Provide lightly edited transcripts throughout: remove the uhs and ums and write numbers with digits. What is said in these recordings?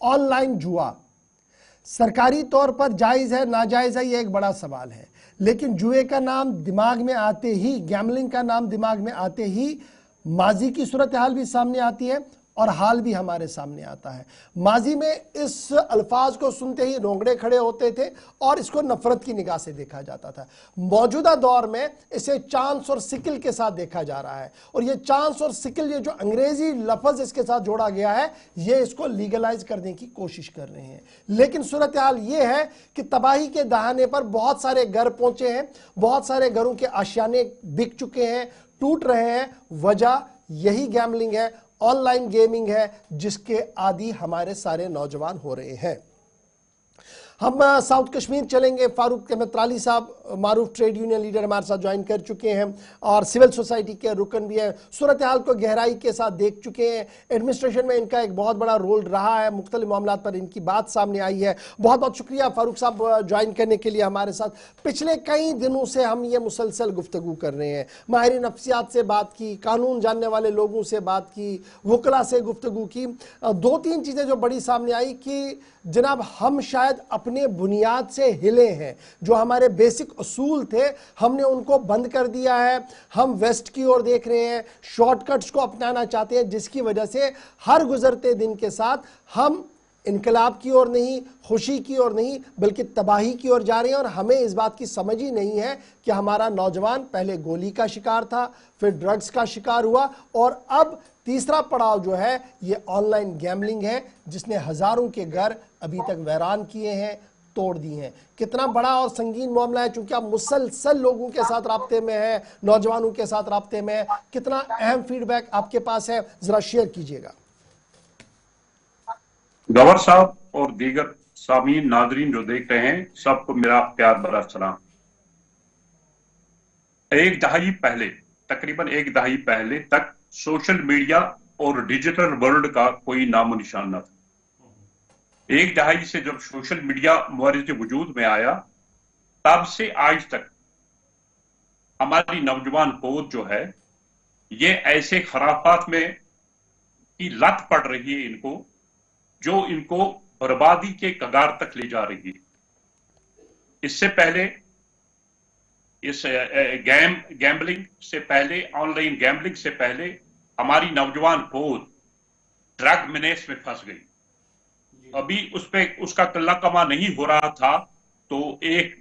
Online जुआ सरकारी तौर पर जायज है नाजायज है, ये एक बड़ा सवाल है। लेकिन जुए का नाम दिमाग में आते ही, गैम्बलिंग का नाम दिमाग में आते ही माजी की सूरत हाल भी सामने आती है और हाल भी हमारे सामने आता है। माजी में इस अल्फाज को सुनते ही रोंगड़े खड़े होते थे और इसको नफरत की निगाह से देखा जाता था। मौजूदा दौर में इसे चांस और सिकिल के साथ देखा जा रहा है और ये चांस और सिकिल, ये जो अंग्रेजी लफ्ज इसके साथ जोड़ा गया है, ये इसको लीगलाइज करने की कोशिश कर रहे हैं। लेकिन सूरत हाल ये है कि तबाही के दहाने पर बहुत सारे घर पहुंचे हैं, बहुत सारे घरों के आशियाने बिक चुके हैं, टूट रहे हैं। वजह यही गैम्बलिंग है, ऑनलाइन गेमिंग है, जिसके आदी हमारे सारे नौजवान हो रहे हैं। हम साउथ कश्मीर चलेंगे। फारूक अहमद त्राली साहब, मारूफ ट्रेड यूनियन लीडर, हमारे साथ ज्वाइन कर चुके हैं और सिविल सोसाइटी के रुकन भी है। सूरत हाल को गहराई के साथ देख चुके हैं। एडमिनिस्ट्रेशन में इनका एक बहुत बड़ा रोल रहा है, मुख्तलिफ मामला पर इनकी बात सामने आई है। बहुत बहुत शुक्रिया फारूक साहब ज्वाइन करने के लिए हमारे साथ। पिछले कई दिनों से हम ये मुसलसल गुफ्तगू कर रहे हैं, माहिर नफ्सियात से बात की, कानून जानने वाले लोगों से बात की, वकला से गुफ्तगू की। दो तीन चीज़ें जो बड़ी सामने आई कि जनाब हम शायद अपने बुनियाद से हिले हैं। जो हमारे बेसिक असूल थे हमने उनको बंद कर दिया है। हम वेस्ट की ओर देख रहे हैं, शॉर्टकट्स को अपनाना चाहते हैं, जिसकी वजह से हर गुजरते दिन के साथ हम इनकलाब की ओर नहीं, खुशी की ओर नहीं, बल्कि तबाही की ओर जा रहे हैं। और हमें इस बात की समझ ही नहीं है कि हमारा नौजवान पहले गोली का शिकार था, फिर ड्रग्स का शिकार हुआ और अब तीसरा पड़ाव जो है ये ऑनलाइन गैम्बलिंग है, जिसने हजारों के घर अभी तक वीरान किए हैं, तोड़ दिए हैं। कितना बड़ा और संगीन मामला है, चूंकि आप मुसलसल लोगों के साथ राब्ते में हैं, नौजवानों के साथ राब्ते में हैं। कितना अहम फीडबैक आपके पास है, जरा शेयर कीजिएगा। गवर साहब और दीगर सामीन नाजरीन जो देख रहे हैं, सबको मेरा प्यार भरा सलाम। एक दहाई पहले, तकरीबन एक दहाई पहले तक सोशल मीडिया और डिजिटल वर्ल्ड का कोई नामो निशान न था। एक दहाई से जब सोशल मीडिया मुआरिज़ वजूद में आया, तब से आज तक हमारी नौजवान पौध जो है ये ऐसे खराफात में की लत पड़ रही है इनको, जो इनको बर्बादी के कगार तक ले जा रही है। इससे पहले इस गैम्बलिंग से पहले, ऑनलाइन गैम्बलिंग से पहले हमारी नौजवान पौध ड्रग मेनेस में फंस गई। अभी उस पे उसका कल्ला कमा नहीं हो रहा था तो एक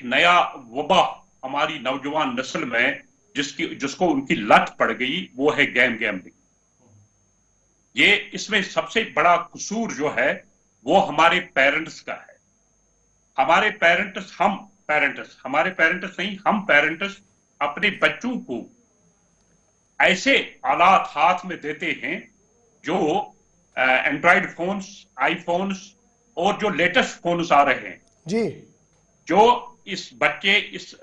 नया वबा हमारी नौजवान नस्ल में जिसको उनकी लत पड़ गई, वो है गैम्बलिंग। ये इसमें सबसे बड़ा कसूर जो है वो हमारे पेरेंट्स का है। हमारे पेरेंट्स नहीं, हम पेरेंट्स अपने बच्चों को ऐसे आलात हाथ में देते हैं जो एंड्रॉइड फोन्स, आईफोन्स और जो लेटेस्ट फोन्स आ रहे हैं जी, जो इस बच्चे इस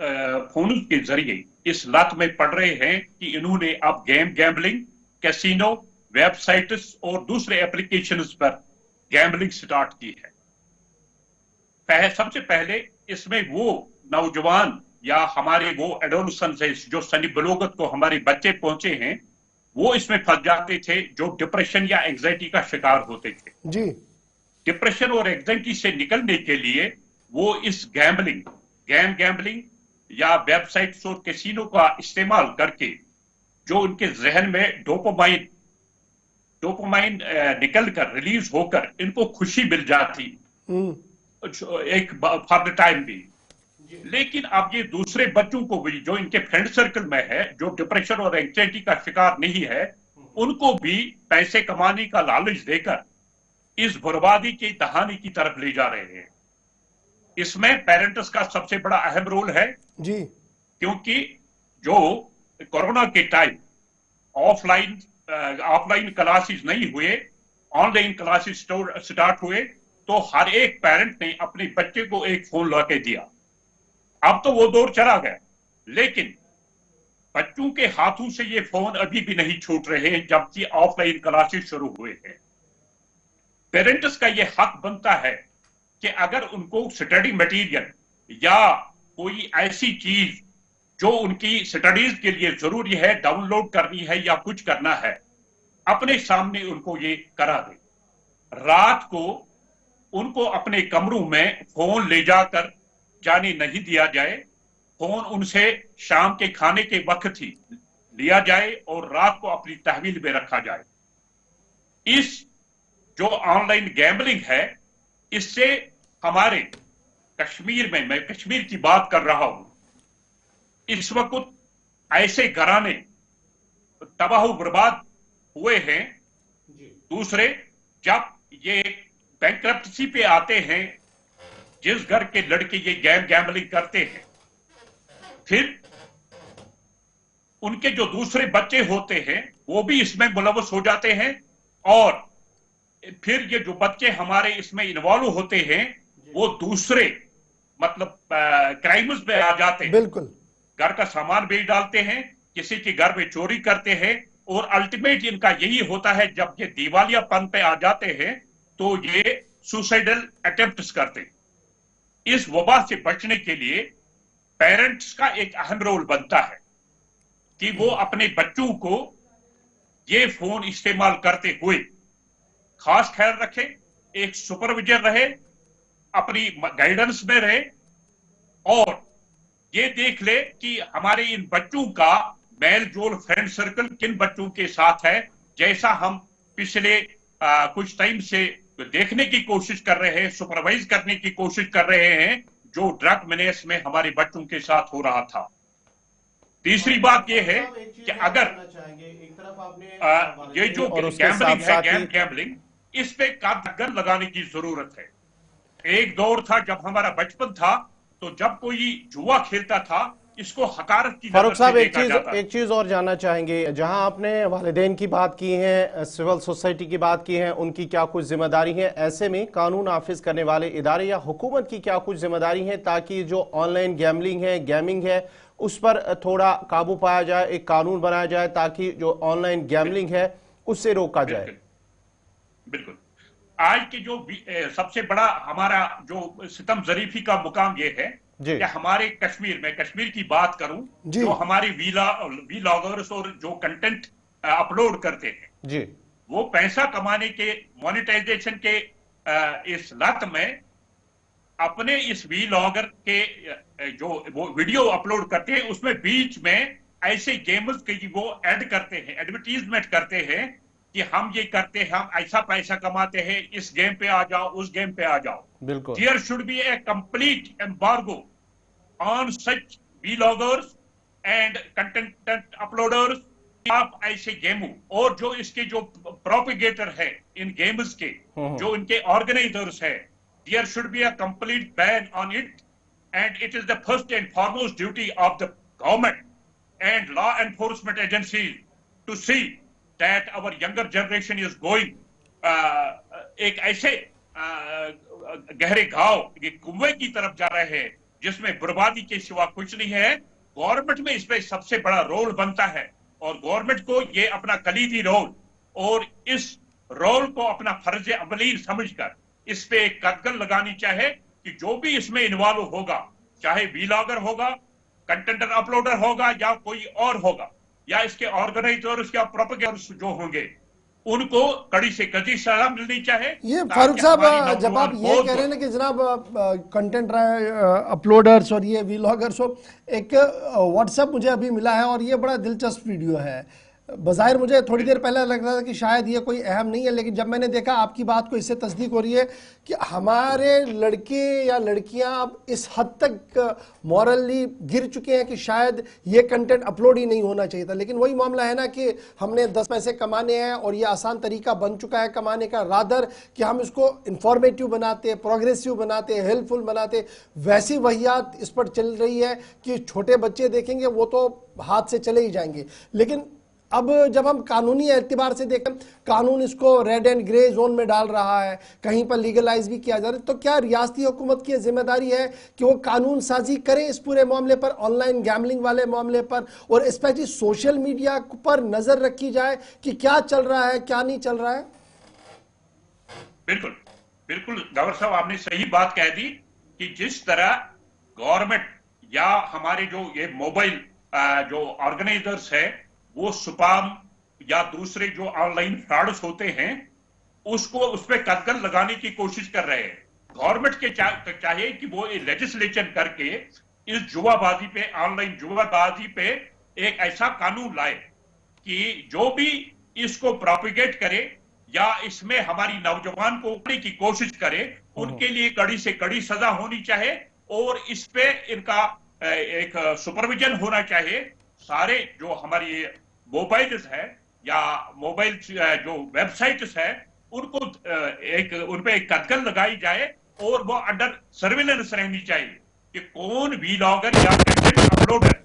फोन के जरिए इस लत में पड़ रहे हैं कि इन्होंने अब गैम्बलिंग, कैसीनो, वेबसाइट्स और दूसरे एप्लीकेशंस पर गैम्बलिंग स्टार्ट की है। सबसे पहले इसमें वो नौजवान या हमारे वो एडोलसेंस है जो सनी बलोगत को हमारे बच्चे पहुंचे हैं, वो इसमें फंस जाते थे जो डिप्रेशन या एंग्जाइटी का शिकार होते थे जी। डिप्रेशन और एंग्जाइटी से निकलने के लिए वो इस गैम्बलिंग या वेबसाइट्स और कैसीनो का इस्तेमाल करके जो उनके जहन में डोपामाइन निकल कर रिलीज होकर इनको खुशी मिल जाती एक फॉर द टाइम भी। लेकिन अब ये दूसरे बच्चों को भी जो इनके फ्रेंड सर्कल में है, जो डिप्रेशन और एंग्जाइटी का शिकार नहीं है, उनको भी पैसे कमाने का लालच देकर इस बर्बादी की कहानी की तरफ ले जा रहे हैं। इसमें पेरेंट्स का सबसे बड़ा अहम रोल है जी, क्योंकि जो कोरोना के टाइम ऑफलाइन क्लासेस नहीं हुए, ऑनलाइन क्लासेस स्टार्ट हुए, तो हर एक पेरेंट ने अपने बच्चे को एक फोन ला के दिया। अब तो वो दौर चला गया, लेकिन बच्चों के हाथों से ये फोन अभी भी नहीं छूट रहे हैं जबकि ऑफलाइन क्लासेस शुरू हुए हैं। पेरेंट्स का ये हक बनता है कि अगर उनको स्टडी मटेरियल या कोई ऐसी चीज जो उनकी स्टडीज के लिए जरूरी है डाउनलोड करनी है या कुछ करना है, अपने सामने उनको ये करा दे। रात को उनको अपने कमरों में फोन ले जाकर जाने नहीं दिया जाए। फोन उनसे शाम के खाने के वक्त ही लिया जाए और रात को अपनी तहवील में रखा जाए। इस जो ऑनलाइन गैम्बलिंग है, इससे हमारे कश्मीर में, मैं कश्मीर की बात कर रहा हूं, इस वक्त ऐसे घराने तबाह बर्बाद हुए हैं। दूसरे, जब ये बैंक्रप्सी पे आते हैं, जिस घर के लड़के ये गैम्बलिंग करते हैं, फिर उनके जो दूसरे बच्चे होते हैं वो भी इसमें मुलव्वस हो जाते हैं, और फिर ये जो बच्चे हमारे इसमें इन्वॉल्व होते हैं वो दूसरे मतलब क्राइम्स में आ जाते हैं। बिल्कुल, घर का सामान बेच डालते हैं, किसी के घर में चोरी करते हैं, और अल्टीमेट इनका यही होता है, जब ये दिवालियापन पे आ जाते हैं तो ये सुसाइडल अटेम्प्ट्स करते हैं। इस वबा से बचने के लिए पेरेंट्स का एक अहम रोल बनता है कि वो अपने बच्चों को ये फोन इस्तेमाल करते हुए खास ख्याल रखे, एक सुपरविजन रहे, अपनी गाइडेंस में रहे, और ये देख ले कि हमारे इन बच्चों का मेल जोल फ्रेंड सर्कल किन बच्चों के साथ है। जैसा हम पिछले कुछ टाइम से देखने की कोशिश कर रहे हैं, सुपरवाइज करने की कोशिश कर रहे हैं, जो ड्रग मेनेस में हमारे बच्चों के साथ हो रहा था। तीसरी बात यह है कि अगर ये जो गैम्बलिंग है, गैम्बलिंग, इस पे कदर लगाने की जरूरत है। एक दौर था जब हमारा बचपन था, तो जब कोई जुआ खेलता था इसको हकारत की फारूक साहब, नजर एक चीज और जानना चाहेंगे। जहां आपने वालिदैन की बात की है, सिविल सोसाइटी की बात की है, उनकी क्या कुछ जिम्मेदारी है, ऐसे में कानून नाफिज करने वाले इदारे या हुकूमत की क्या कुछ जिम्मेदारी है ताकि जो ऑनलाइन गैम्बलिंग है, गेमिंग है, उस पर थोड़ा काबू पाया जाए, एक कानून बनाया जाए ताकि जो ऑनलाइन गैम्बलिंग है उससे रोका जाए? बिल्कुल। आज के जो सबसे बड़ा हमारा जो सितम जरीफी का मुकाम ये है कि हमारे कश्मीर में, कश्मीर की बात करूं, जो हमारे वीलॉगर्स और जो कंटेंट अपलोड करते हैं जी, वो पैसा कमाने के, मोनेटाइजेशन के इस लत में अपने इस वीलॉगर के जो वो वीडियो अपलोड करते हैं उसमें बीच में ऐसे गेम्स के वो ऐड करते हैं, एडवर्टीजमेंट करते हैं कि हम ये करते हैं, हम ऐसा पैसा कमाते हैं, इस गेम पे आ जाओ, उस गेम पे आ जाओ। बिल्कुल। There should be a complete embargo on such vloggers and content uploaders. आप ऐसे गेमों और जो इसके जो प्रोपिगेटर है इन गेम्स के, जो इनके ऑर्गेनाइजर्स है, there should be a complete ban on it, and it is the first and foremost duty of the government and law enforcement agencies to see that our younger generation is going एक ऐसे गहरे घाव, कुएं की तरफ जा रहे हैं जिसमें बर्बादी के सिवा कुछ नहीं है। गवर्नमेंट में इसमें सबसे बड़ा रोल बनता है, और गवर्नमेंट को ये अपना कलीदी रोल और इस रोल को अपना फर्ज अमली समझकर इस पे एक कदगन लगानी चाहे कि जो भी इसमें इन्वॉल्व होगा, चाहे वीलॉगर होगा, कंटेंट अपलोडर होगा, या कोई और होगा, या इसके ऑर्गेनाइजर्स या प्रोपेगेटर्स जो होंगे, उनको कड़ी से कड़ी सजा मिलनी चाहिए। ये फारूक साहब, जब आप ये कह रहे हैं ना कि जनाब कंटेंट अपलोडर्स और ये वीलॉगर्स हो, एक व्हाट्सएप मुझे अभी मिला है और ये बड़ा दिलचस्प वीडियो है। बज़ाहिर मुझे थोड़ी देर पहले लग रहा था कि शायद ये कोई अहम नहीं है, लेकिन जब मैंने देखा आपकी बात को, इससे तस्दीक हो रही है कि हमारे लड़के या लड़कियां अब इस हद तक मॉरली गिर चुके हैं कि शायद ये कंटेंट अपलोड ही नहीं होना चाहिए था। लेकिन वही मामला है ना कि हमने 10 पैसे कमाने हैं और ये आसान तरीका बन चुका है कमाने का, रादर कि हम इसको इंफॉर्मेटिव बनाते, प्रोग्रेसिव बनाते, हेल्पफुल बनाते। वैसी वहियात इस पर चल रही है कि छोटे बच्चे देखेंगे वो तो हाथ से चले ही जाएंगे। लेकिन अब जब हम कानूनी एतबार से देखें, कानून इसको रेड एंड ग्रे जोन में डाल रहा है, कहीं पर लीगलाइज भी किया जा रहा है, तो क्या रियासती हुकूमत की जिम्मेदारी है कि वो कानून साजी करें इस पूरे मामले पर, ऑनलाइन गैम्बलिंग वाले मामले पर, और स्पेशली सोशल मीडिया पर नजर रखी जाए कि क्या चल रहा है, क्या नहीं चल रहा है? बिल्कुल बिल्कुल गवर साहब, आपने सही बात कह दी कि जिस तरह गवर्नमेंट या हमारे जो ये मोबाइल जो ऑर्गेनाइजर्स है, वो स्पैम या दूसरे जो ऑनलाइन फ्रॉड्स होते हैं, उसको उस पर कदगन लगाने की कोशिश कर रहे हैं। गवर्नमेंट के चाहिए कि वो लेजिस्लेशन करके इस जुआबाजी पे, ऑनलाइन जुआबाजी पे एक ऐसा कानून लाए कि जो भी इसको प्रोपिगेट करे या इसमें हमारी नौजवान को उड़ने की कोशिश करे, उनके लिए कड़ी से कड़ी सजा होनी चाहिए और इस पे इनका एक सुपरविजन होना चाहिए। सारे जो हमारी मोबाइल्स है या मोबाइल जो वेबसाइट्स है, उनको उन पे एक कदगन लगाई जाए और वो अंडर सर्विलेंस रहनी चाहिए कि कौन वीलॉगर या कंटेंट अपलोडर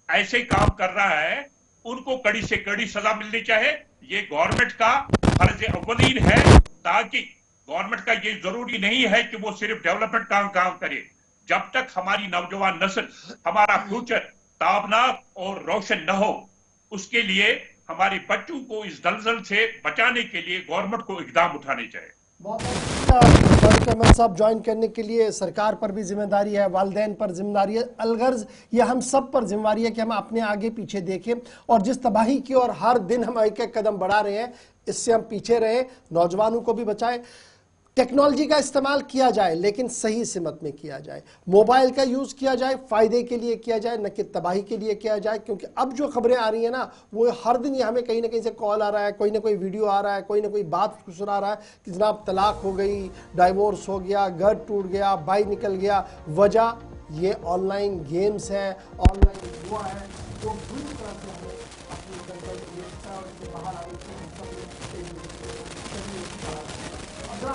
ऐसे काम कर रहा है, उनको कड़ी से कड़ी सजा मिलनी चाहिए। ये गवर्नमेंट का फर्ज अव्वलीन है, ताकि गवर्नमेंट का ये जरूरी नहीं है कि वो सिर्फ डेवलपमेंट काम करे। जब तक हमारी नौजवान नस्ल, हमारा फ्यूचर ताबनाक और रोशन न हो, उसके लिए हमारे बच्चों को इस दलदल से बचाने के लिए गवर्नमेंट को इकदाम उठाने चाहिए। बहुत अहमद साहब ज्वाइन करने के लिए। सरकार पर भी जिम्मेदारी है, वालिदैन पर जिम्मेदारी है, अलगर्ज ये हम सब पर जिम्मेदारी है कि हम अपने आगे पीछे देखें और जिस तबाही की ओर हर दिन हम एक एक कदम बढ़ा रहे हैं, इससे हम पीछे रहें, नौजवानों को भी बचाएं। टेक्नोलॉजी का इस्तेमाल किया जाए लेकिन सही सिमत में किया जाए। मोबाइल का यूज़ किया जाए, फ़ायदे के लिए किया जाए, न कि तबाही के लिए किया जाए। क्योंकि अब जो खबरें आ रही हैं ना, वो हर दिन ये हमें कहीं ना कहीं से कॉल आ रहा है, कोई ना कोई वीडियो आ रहा है, कोई ना कोई बात सुना रहा है कि जनाब तलाक हो गई, डाइवोर्स हो गया, घर टूट गया, भाई निकल गया। वजह ये ऑनलाइन गेम्स हैं, ऑनलाइन जुआ है, जो बुरी तरह से हमें अपनी बाहर आने की